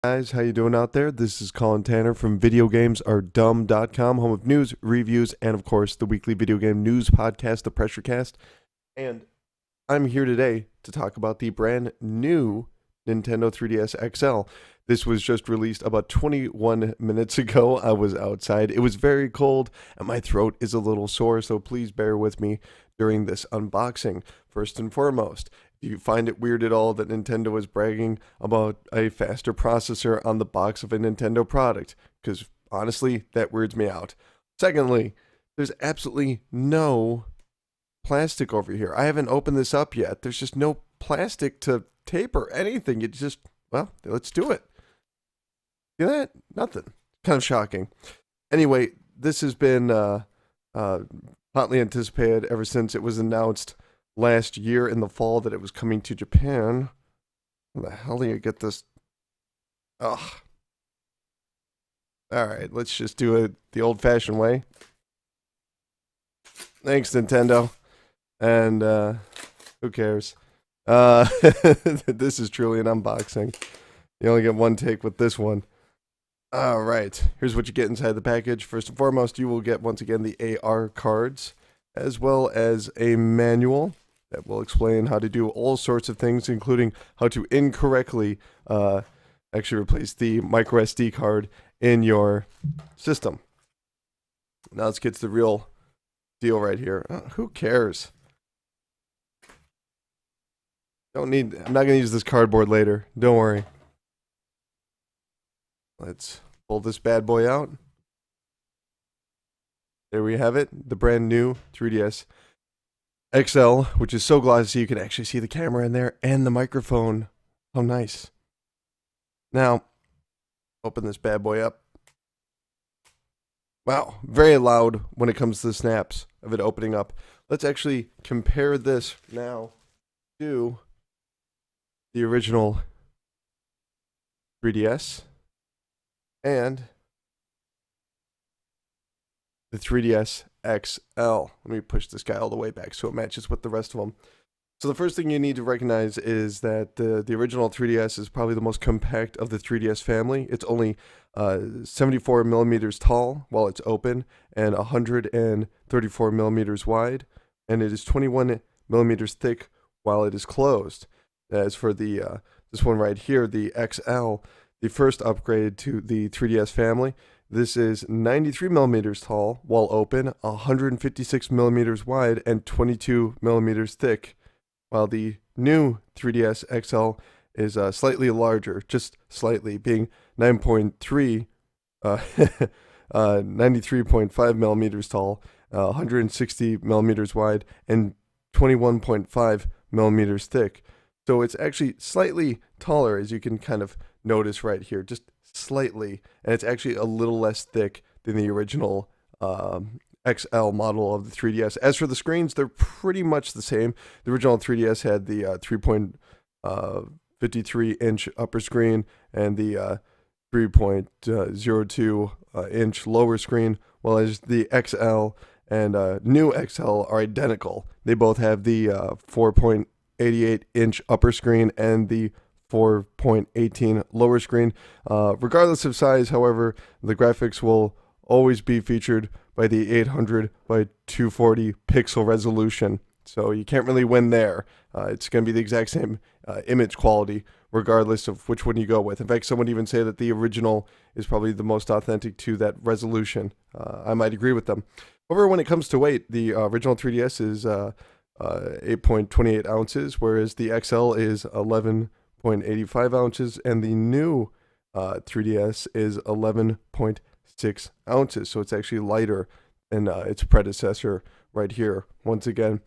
Guys, how you doing out there? This is Colin Tanner from VideoGamesAreDumb.com, home of news, reviews, and of course the weekly video game news podcast, The Pressure Cast. And I'm here today to talk about the brand new Nintendo 3DS XL. This was just released about 21 minutes ago. I was outside. It was very cold, and my throat is a little sore, so please bear with me during this unboxing. First and foremost, do you find it weird at all that Nintendo is bragging about a faster processor on the box of a Nintendo product? Because honestly, that weirds me out. Secondly, there's absolutely no plastic over here. I haven't opened this up yet. There's just no plastic to tape or anything. It just, well, let's do it. See that? Nothing. Kind of shocking. Anyway, this has been hotly anticipated ever since it was announced last year in the fall that it was coming to Japan. How the hell do you get this? Ugh. Alright, let's just do it the old-fashioned way. Thanks, Nintendo. And, who cares? This is truly an unboxing. You only get one take with this one. Alright, here's what you get inside the package. First and foremost, you will get, once again, the AR cards, as well as a manual that will explain how to do all sorts of things, including how to incorrectly actually replace the micro SD card in your system. Now let's get to the real deal right here. Who cares? I'm not going to use this cardboard later. Don't worry. Let's pull this bad boy out. There we have it. The brand new 3DS XL, which is so glossy you can actually see the camera in there and the microphone. How nice. Now, open this bad boy up. Wow, very loud when it comes to the snaps of it opening up. Let's actually compare this now to the original 3DS and the 3DS XL. Let me push this guy all the way back so it matches with the rest of them. So the first thing you need to recognize is that the original 3DS is probably the most compact of the 3DS family. It's only 74 millimeters tall while it's open and 134 millimeters wide, and it is 21 millimeters thick while it is closed. As for the this one right here, the XL, the first upgrade to the 3DS family, this is 93 millimeters tall while open, 156 millimeters wide, and 22 millimeters thick, while the new 3DS XL is slightly larger, just slightly, being 9.3, 93.5 millimeters tall, 160 millimeters wide, and 21.5 millimeters thick. So it's actually slightly taller, as you can kind of notice right here, just slightly, and it's actually a little less thick than the original XL model of the 3DS. As for the screens, they're pretty much the same. The original 3DS had the 3.53 inch upper screen and the 3.02 inch lower screen, while as the XL and new XL are identical. They both have the 4.88 inch upper screen and the 4.18 lower screen. Regardless of size, however, the graphics will always be featured by the 800 by 240 pixel resolution. So you can't really win there. It's going to be the exact same image quality regardless of which one you go with. In fact, some would even say that the original is probably the most authentic to that resolution. I might agree with them. However, when it comes to weight, the original 3DS is 8.28 ounces, whereas the XL is 11.85 ounces, and the new 3DS is 11.6 ounces. So it's actually lighter than its predecessor right here, once again.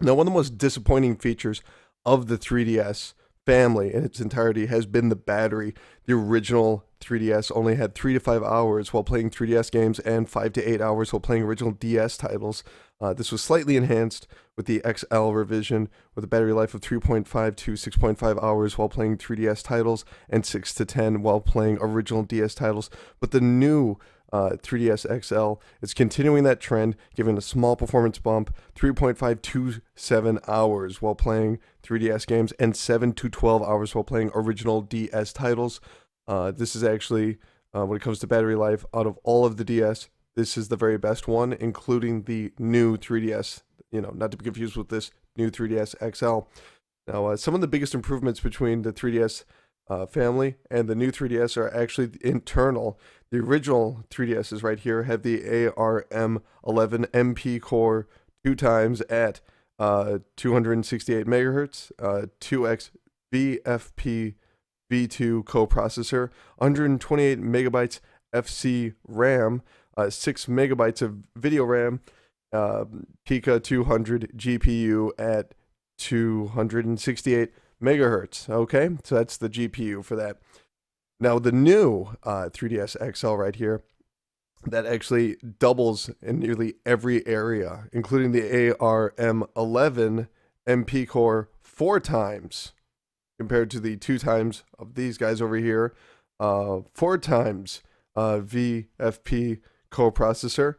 Now, one of the most disappointing features of the 3DS family in its entirety has been the battery. The original 3DS only had 3 to 5 hours while playing 3DS games and 5 to 8 hours while playing original DS titles. This was slightly enhanced with the XL revision with a battery life of 3.5 to 6.5 hours while playing 3DS titles and 6 to 10 while playing original DS titles. But the new 3DS XL is continuing that trend, giving a small performance bump, 3.5 to 7 hours while playing 3DS games and 7 to 12 hours while playing original DS titles. This is actually, when it comes to battery life, out of all of the DS, this is the very best one, including the new 3DS. Not to be confused with this new 3DS XL. Now, some of the biggest improvements between the 3DS family and the new 3DS are actually internal. The original 3DSs right here have the ARM11 MP core 2 times at 268 megahertz, 2x VFP V2 coprocessor, 128 megabytes FC RAM, 6 megabytes of video RAM, Pica 200 GPU at 268 megahertz. Okay, so that's the GPU for that. Now the new 3DS XL right here, that actually doubles in nearly every area, including the ARM11 MP core 4 times compared to the 2 times of these guys over here. 4 times VFP coprocessor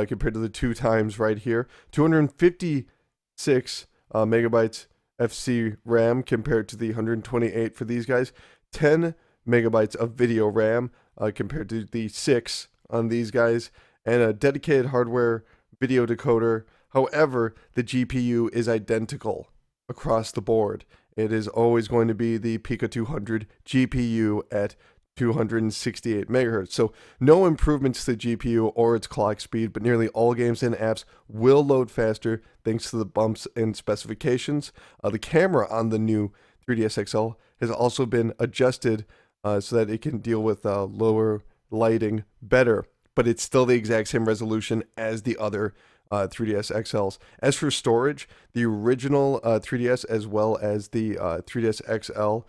compared to the 2 times right here. 256 megabytes FC RAM compared to the 128 for these guys. 10 megabytes of video RAM compared to the 6 on these guys, and a dedicated hardware video decoder. However, the GPU is identical across the board. It is always going to be the Pica 200 GPU at 268 megahertz. So no improvements to the GPU or its clock speed, but nearly all games and apps will load faster thanks to the bumps in specifications. The camera on the new 3DS XL has also been adjusted so that it can deal with lower lighting better, but it's still the exact same resolution as the other 3DS XLs. As for storage, the original 3DS as well as the 3DS XL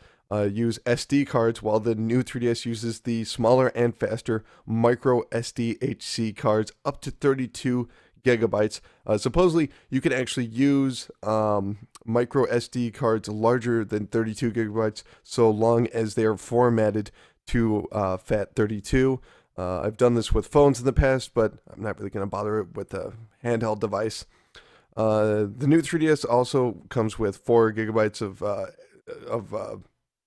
use SD cards, while the new 3DS uses the smaller and faster micro SDHC cards up to 32 gigabytes. Supposedly, you can actually use micro SD cards larger than 32 gigabytes so long as they are formatted to FAT32. I've done this with phones in the past, but I'm not really going to bother it with a handheld device. The new 3DS also comes with 4 gigabytes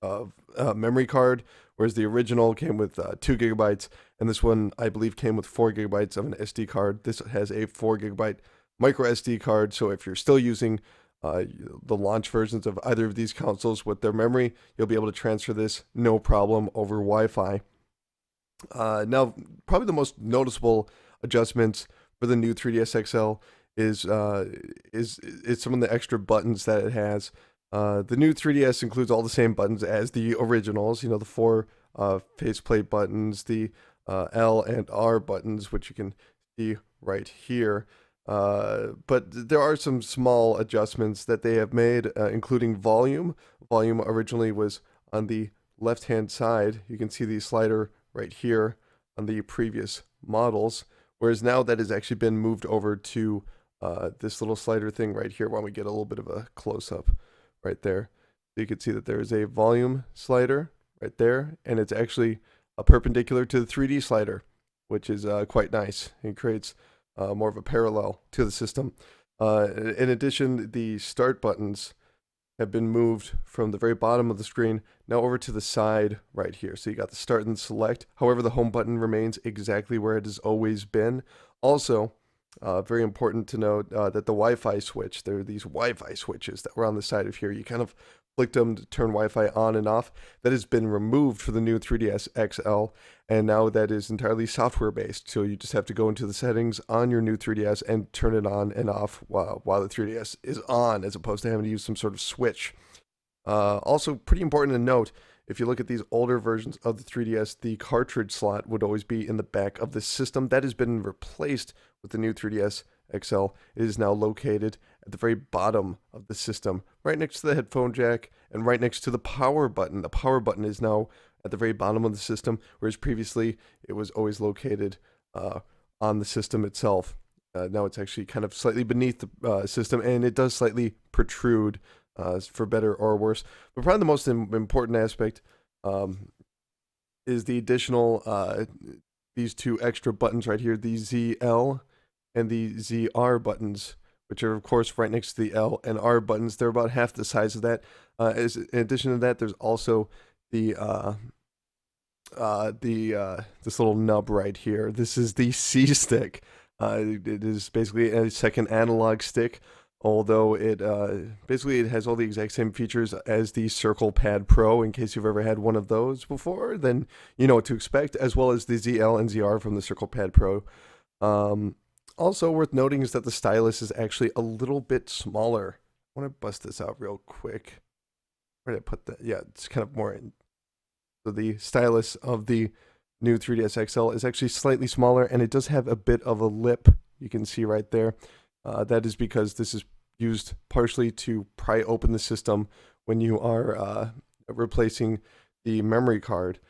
of memory card, whereas the original came with 2 gigabytes, and this one I believe came with 4 gigabytes of an SD card. This has a 4 gigabyte micro SD card, so if you're still using the launch versions of either of these consoles with their memory, you'll be able to transfer this no problem over Wi-Fi. Now, probably the most noticeable adjustments for the new 3DS XL is some of the extra buttons that it has. The new 3DS includes all the same buttons as the originals. The 4 faceplate buttons, the L and R buttons, which you can see right here. But there are some small adjustments that they have made, including volume. Volume originally was on the left-hand side. You can see the slider right here on the previous models, whereas now that has actually been moved over to this little slider thing right here. When we get a little bit of a close-up right there, so you can see that there is a volume slider right there, and it's actually perpendicular to the 3D slider, which is quite nice. It creates more of a parallel to the system. In addition, the start buttons have been moved from the very bottom of the screen now over to the side right here. So you got the start and select. However, the home button remains exactly where it has always been. Also, very important to note that the Wi-Fi switch, there are these Wi-Fi switches that were on the side of here. You kind of flicked them to turn Wi-Fi on and off. That has been removed for the new 3DS XL, and now that is entirely software based. So you just have to go into the settings on your new 3DS and turn it on and off while the 3DS is on, as opposed to having to use some sort of switch. Also, pretty important to note, if you look at these older versions of the 3DS, the cartridge slot would always be in the back of the system. That has been replaced with the new 3DS XL. It is now located at the very bottom of the system, right next to the headphone jack and right next to the power button. The power button is now at the very bottom of the system, whereas previously it was always located on the system itself. Now it's actually kind of slightly beneath the system, and it does slightly protrude, for better or worse. But probably the most important aspect is the additional, these 2 extra buttons right here, the ZL and the ZR buttons, which are of course right next to the L and R buttons. They're about half the size of that. In addition to that, there's also the this little nub right here. This is the C stick. It is basically a second analog stick, although it basically it has all the exact same features as the Circle Pad Pro. In case you've ever had one of those before, then you know what to expect, as well as the ZL and ZR from the Circle Pad Pro. Um, Also worth noting is that the stylus is actually a little bit smaller. I want to bust this out real quick. Where did I put that? Yeah, it's kind of more in. So the stylus of the new 3DS XL is actually slightly smaller, and it does have a bit of a lip. You can see right there. That is because this is used partially to pry open the system when you are replacing the memory card.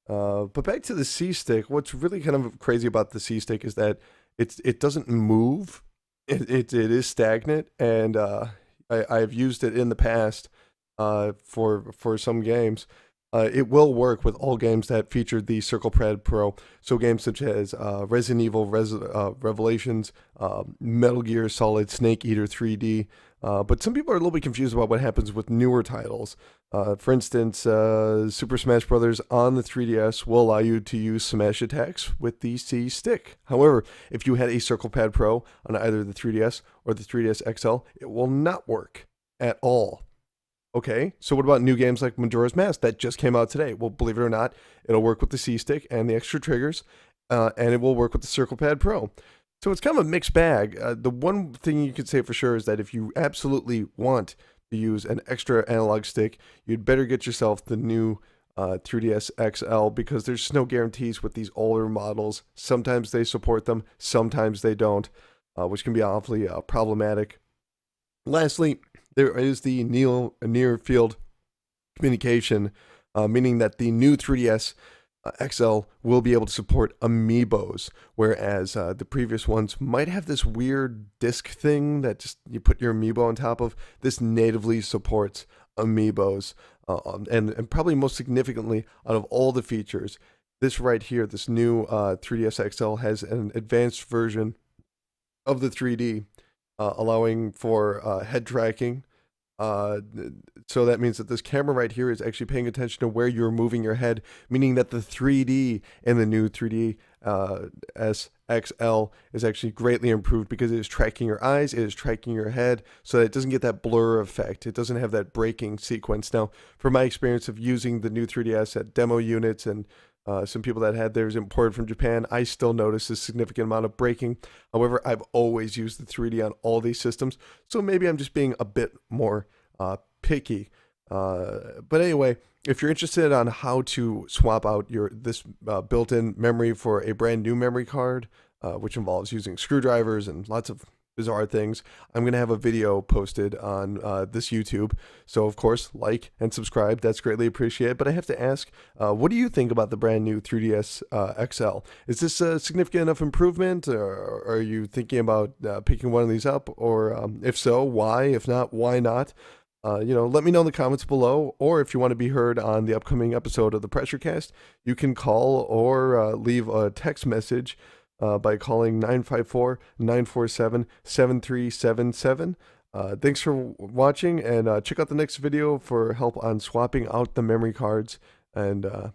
But back to the C stick, what's really kind of crazy about the C stick is that it doesn't move. It is stagnant, and I've used it in the past for some games. It will work with all games that featured the Circle Pad Pro. So games such as Resident Evil Revelations, Metal Gear Solid Snake Eater 3D. But some people are a little bit confused about what happens with newer titles. For instance, Super Smash Bros. On the 3DS will allow you to use smash attacks with the C stick. However, if you had a Circle Pad Pro on either the 3DS or the 3DS XL, it will not work at all. Okay, so what about new games like Majora's Mask that just came out today? Well, believe it or not, it'll work with the C stick and the extra triggers, and it will work with the Circle Pad Pro. So it's kind of a mixed bag. The one thing you could say for sure is that if you absolutely want to use an extra analog stick, you'd better get yourself the new 3DS XL, because there's no guarantees with these older models. Sometimes they support them, sometimes they don't, which can be awfully problematic. Lastly, there is the near field communication, meaning that the new 3DS XL will be able to support amiibos, whereas the previous ones might have this weird disc thing that just you put your amiibo on top of. This natively supports amiibos, and probably most significantly out of all the features, this right here, this new 3DS XL has an advanced version of the 3D, allowing for head tracking. So that means that this camera right here is actually paying attention to where you're moving your head, meaning that the 3D in the new 3D SXL is actually greatly improved because it is tracking your eyes, it is tracking your head, so that it doesn't get that blur effect. It doesn't have that breaking sequence. Now, from my experience of using the new 3DS at demo units and some people that had theirs imported from Japan, I still notice a significant amount of braking. However, I've always used the 3D on all these systems, so maybe I'm just being a bit more picky. But anyway, if you're interested on how to swap out this built-in memory for a brand new memory card, which involves using screwdrivers and lots of bizarre things, I'm going to have a video posted on this YouTube. So, of course, like and subscribe. That's greatly appreciated. But I have to ask, what do you think about the brand new 3DS XL? Is this a significant enough improvement? Or are you thinking about picking one of these up? Or if so, why? If not, why not? Let me know in the comments below, or if you want to be heard on the upcoming episode of the Pressure Cast, you can call or leave a text message by calling 954-947-7377. Thanks for watching, and check out the next video for help on swapping out the memory cards. And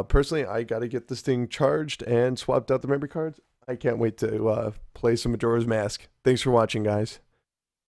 personally, I got to get this thing charged and swapped out the memory cards. I can't wait to play some Majora's Mask. Thanks for watching, guys.